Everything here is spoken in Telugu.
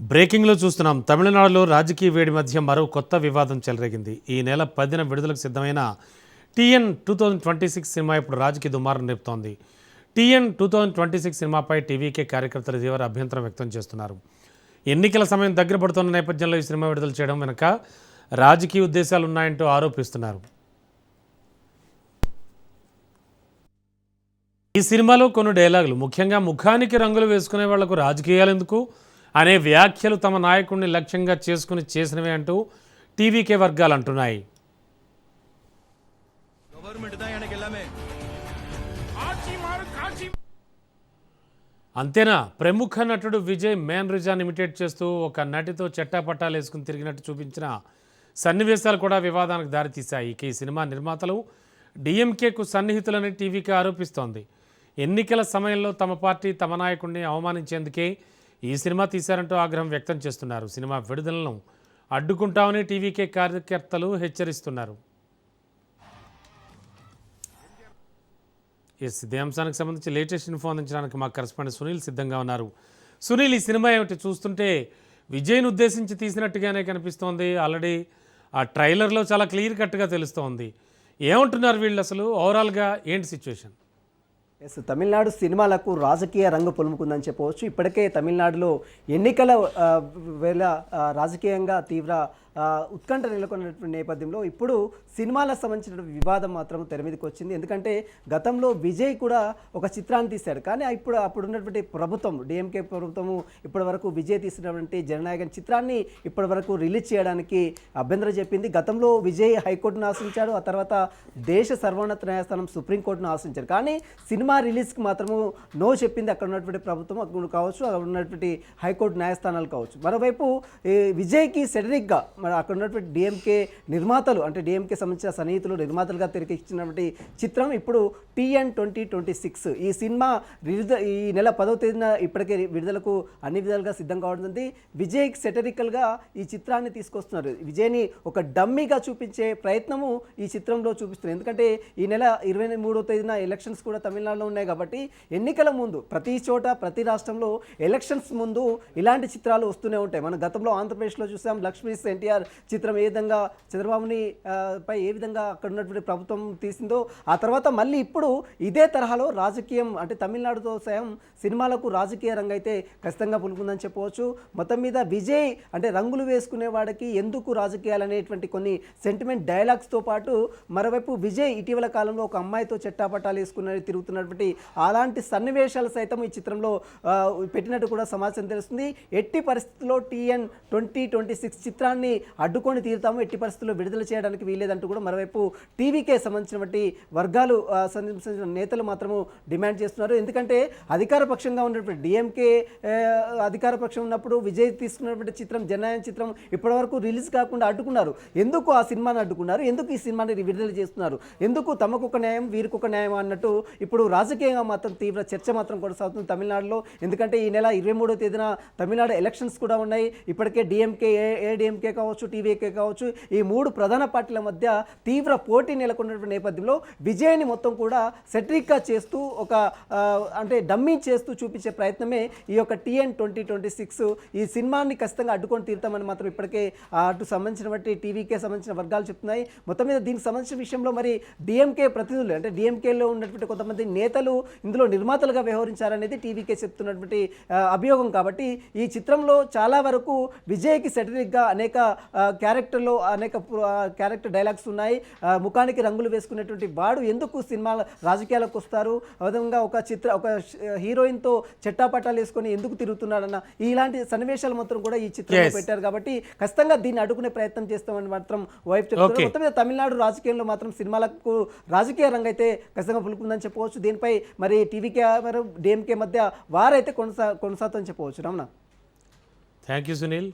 బ్రేకింగ్లో చూస్తున్నాం. తమిళనాడులో రాజకీయ వేడి మధ్య మరో కొత్త వివాదం చెలరేగింది. ఈ నెల 10న విడుదలకు సిద్ధమైన టీఎన్ 2026 సినిమా ఇప్పుడు రాజకీయ దుమారం రేపుతోంది. టీఎన్ 2026 సినిమాపై టీవీకే కార్యకర్తలు తీవ్ర అభ్యంతరం వ్యక్తం చేస్తున్నారు. ఎన్నికల సమయం దగ్గర పడుతున్న నేపథ్యంలో ఈ సినిమా విడుదల చేయడం వెనుక రాజకీయ ఉద్దేశాలు ఉన్నాయంటూ ఆరోపిస్తున్నారు. ఈ సినిమాలో కొన్ని డైలాగులు, ముఖ్యంగా ముఖానికి రంగులు వేసుకునే వాళ్లకు రాజకీయాలు ఎందుకు అనే వ్యాఖ్యలు తమ నాయకుడిని లక్ష్యంగా చేసుకుని చేసినవే అంటూ టీవీకే వర్గాలు అంటున్నాయి. అంతేనా, ప్రముఖ నటుడు విజయ్ మేనరిజాన్ని ఇమిటేట్ చేస్తూ ఒక నటితో చెట్టాపట్టాలు వేసుకుని తిరిగినట్టు చూపించిన సన్నివేశాలు కూడా వివాదానికి దారితీశాయి. ఇక ఈ సినిమా నిర్మాతలు డిఎంకేకు సన్నిహితులని టీవీకే ఆరోపిస్తోంది. ఎన్నికల సమయంలో తమ పార్టీ తమ నాయకుడిని అవమానించేందుకే ఈ సినిమా తీశారంటూ ఆగ్రహం వ్యక్తం చేస్తున్నారు. సినిమా విడుదలను అడ్డుకుంటామని టీవీకే కార్యకర్తలు హెచ్చరిస్తున్నారు. ఇదే అంశానికి సంబంధించి లేటెస్ట్ ఇన్ఫో అందించడానికి మా కరెస్పాండెంట్ సునీల్ సిద్ధంగా ఉన్నారు. సునీల్, ఈ సినిమా ఏమిటి? చూస్తుంటే విజయ్ను ఉద్దేశించి తీసినట్టుగానే కనిపిస్తోంది. ఆల్రెడీ ఆ ట్రైలర్లో చాలా క్లియర్ కట్గా తెలుస్తోంది. ఏమంటున్నారు వీళ్ళు? అసలు ఓవరాల్గా ఏంటి సిచ్యువేషన్? తమిళనాడు సినిమాలకు రాజకీయ రంగు పొలుముకుందని చెప్పవచ్చు. ఇప్పటికే తమిళనాడులో ఎన్నికల వేళ రాజకీయంగా తీవ్ర ఉత్కంఠ నెలకొన్నటువంటి నేపథ్యంలో ఇప్పుడు సినిమాలకు సంబంధించిన వివాదం మాత్రం తెర మీదకి వచ్చింది. ఎందుకంటే గతంలో విజయ్ కూడా ఒక చిత్రాన్ని తీశాడు, కానీ అప్పుడున్నటువంటి ప్రభుత్వం, డిఎంకే ప్రభుత్వము ఇప్పటి వరకు విజయ్ తీసినటువంటి జననాయకన్ చిత్రాన్ని ఇప్పటి వరకు రిలీజ్ చేయడానికి అభ్యంతరం చెప్పింది. గతంలో విజయ్ హైకోర్టును ఆశ్రయించాడు, ఆ తర్వాత దేశ సర్వోన్నత న్యాయస్థానం సుప్రీంకోర్టును ఆశ్రయించారు. కానీ సినిమా రిలీజ్కి మాత్రము నో చెప్పింది అక్కడ ఉన్నటువంటి ప్రభుత్వం కావచ్చు, అక్కడ ఉన్నటువంటి హైకోర్టు న్యాయస్థానాలు కావచ్చు. మరోవైపు విజయ్కి సెటరిక్గా మరి అక్కడ ఉన్నటువంటి డిఎంకే నిర్మాతలు, అంటే డిఎంకే సంబంధించిన సన్నిహితులు నిర్మాతలుగా తెరకెక్కించినటువంటి చిత్రం ఇప్పుడు టీఎన్ 2026 ఈ సినిమా ఈ నెల 10వ తేదీన ఇప్పటికే విడుదలకు అన్ని విధాలుగా సిద్ధం కావడంతో విజయ్కి సెటరికల్గా ఈ చిత్రాన్ని తీసుకొస్తున్నారు. విజయ్ని ఒక డమ్మీగా చూపించే ప్రయత్నము ఈ చిత్రంలో చూపిస్తున్నారు. ఎందుకంటే ఈ నెల 23వ తేదీన ఎలక్షన్స్ కూడా తమిళనాడులో ఉన్నాయి కాబట్టి ఎన్నికల ముందు ప్రతి చోట ప్రతి రాష్ట్రంలో ఎలక్షన్స్ ముందు ఇలాంటి చిత్రాలు వస్తూనే ఉంటాయి. మనం గతంలో ఆంధ్రప్రదేశ్లో చూసాం, లక్ష్మీ ఎన్టీఆర్ చిత్రం ఏ విధంగా చంద్రబాబుని పై ఏ విధంగా అక్కడ ఉన్నటువంటి ప్రభుత్వం తీసిందో, ఆ తర్వాత మళ్ళీ ఇప్పుడు ఇదే తరహాలో రాజకీయం, అంటే తమిళనాడుతో సహా సినిమాలకు రాజకీయ రంగం అయితే ఖచ్చితంగా పులుకుందని చెప్పవచ్చు. మొత్తం మీద విజయ్ అంటే రంగులు వేసుకునే వాడికి ఎందుకు రాజకీయాలు అనేటువంటి కొన్ని సెంటిమెంట్ డైలాగ్స్తో పాటు మరోవైపు విజయ్ ఇటీవల కాలంలో ఒక అమ్మాయితో చెట్టాపట్టాలు వేసుకుని తిరుగుతున్నటువంటి అలాంటి సన్నివేశాలు సైతం ఈ చిత్రంలో పెట్టినట్టు కూడా సమాచారం తెలుస్తుంది. ఎట్టి పరిస్థితుల్లో టీఎన్ 2026 చిత్రాన్ని అడ్డుకొని తీరుతాము, ఎట్టి పరిస్థితుల్లో విడుదల చేయడానికి వీలేదంటూ కూడా మరోవైపు టీవీకే సంబంధించినటువంటి వర్గాలు సంబంధించిన నేతలు మాత్రము డిమాండ్ చేస్తున్నారు. ఎందుకంటే అధికార పక్షంగా ఉన్నటువంటి డిఎంకే అధికార పక్షం ఉన్నప్పుడు విజయ్ తీసుకున్నటువంటి చిత్రం జననాయకన్ చిత్రం ఇప్పటివరకు రిలీజ్ కాకుండా అడ్డుకున్నారు. ఎందుకు ఆ సినిమాని అడ్డుకున్నారు? ఎందుకు ఈ సినిమాని విడుదల చేస్తున్నారు? ఎందుకు తమకు ఒక న్యాయం వీరికి ఒక న్యాయం అన్నట్టు ఇప్పుడు రాజకీయంగా మాత్రం తీవ్ర చర్చ మాత్రం కొనసాగుతుంది తమిళనాడులో. ఎందుకంటే ఈ నెల 23వ తేదీన తమిళనాడు ఎలక్షన్స్ కూడా ఉన్నాయి. ఇప్పటికే డిఎంకే ఏడీఎంకే కావచ్చు, టీవీకే కావచ్చు, ఈ మూడు ప్రధాన పార్టీల మధ్య తీవ్ర పోటీ నెలకొన్నటువంటి నేపథ్యంలో విజయ్ని మొత్తం కూడా సెట్రిక్గా చేస్తూ ఒక అంటే డమ్మీ చేస్తూ చూపించే ప్రయత్నమే ఈ యొక్క టీఎన్ 2026 ఈ సినిమాని ఖచ్చితంగా అడ్డుకొని తీరుతామని మాత్రం ఇప్పటికే అటు సంబంధించినటువంటి టీవీకే సంబంధించిన వర్గాలు చెప్తున్నాయి. మొత్తం మీద దీనికి సంబంధించిన విషయంలో మరి డిఎంకే ప్రతినిధులు, అంటే డిఎంకేలో ఉన్నటువంటి కొంతమంది నేతలు ఇందులో నిర్మాతలుగా వ్యవహరించారనేది టీవీకే చెప్తున్నటువంటి అభియోగం. కాబట్టి ఈ చిత్రంలో చాలా వరకు విజయ్కి సెటరిక్గా అనేక క్యారెక్టర్లో అనేక క్యారెక్టర్ డైలాగ్స్ ఉన్నాయి. ముఖానికి రంగులు వేసుకునేటువంటి వాడు ఎందుకు సినిమా రాజకీయాలకు వస్తారు, విధంగా ఒక హీరోయిన్తో చెట్టాపట్టాలు వేసుకొని ఎందుకు తిరుగుతున్నాడన్న ఇలాంటి సన్నివేశాలు మొత్తం కూడా ఈ చిత్రంలో పెట్టారు. కాబట్టి ఖచ్చితంగా దీన్ని అడ్డుకునే ప్రయత్నం చేస్తామని మాత్రం వైపు చెప్తున్నారు. మొత్తం మీద తమిళనాడు రాజకీయంలో మాత్రం సినిమాలకు రాజకీయ రంగం అయితే ఖచ్చితంగా పులుకుందని చెప్పవచ్చు. దీనిపై మరి టీవీకే డిఎంకే మధ్య వారైతే కొనసాగుతుందని చెప్పవచ్చు. Ramana, thank you Sunil.